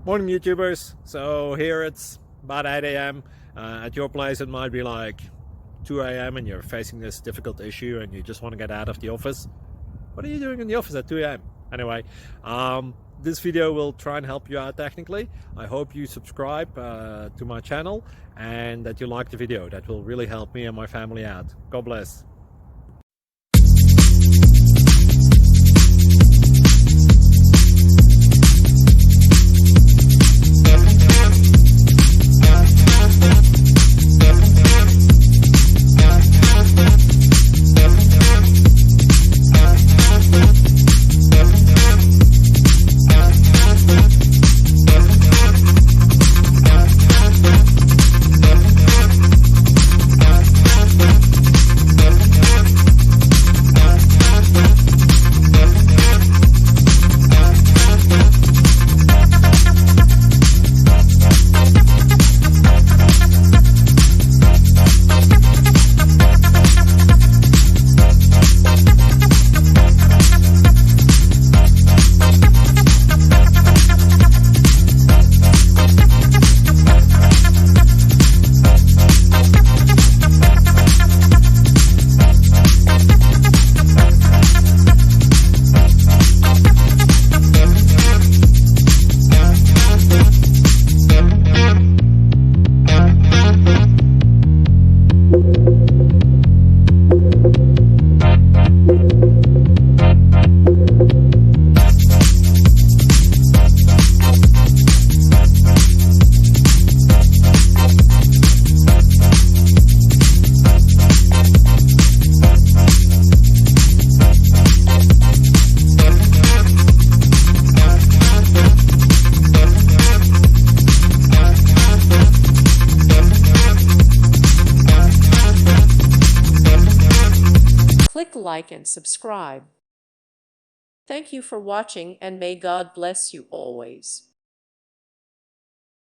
Morning YouTubers. So here it's about 8 a.m. At your place it might be like 2 a.m. and you're facing this difficult issue and you just want to get out of the office. What are you doing in the office at 2 a.m.? Anyway, this video will try and help you out technically. I hope you subscribe to my channel and that you like the video. That will really help me and my family out. God bless. Click like and subscribe. Thank you for watching and may God bless you always.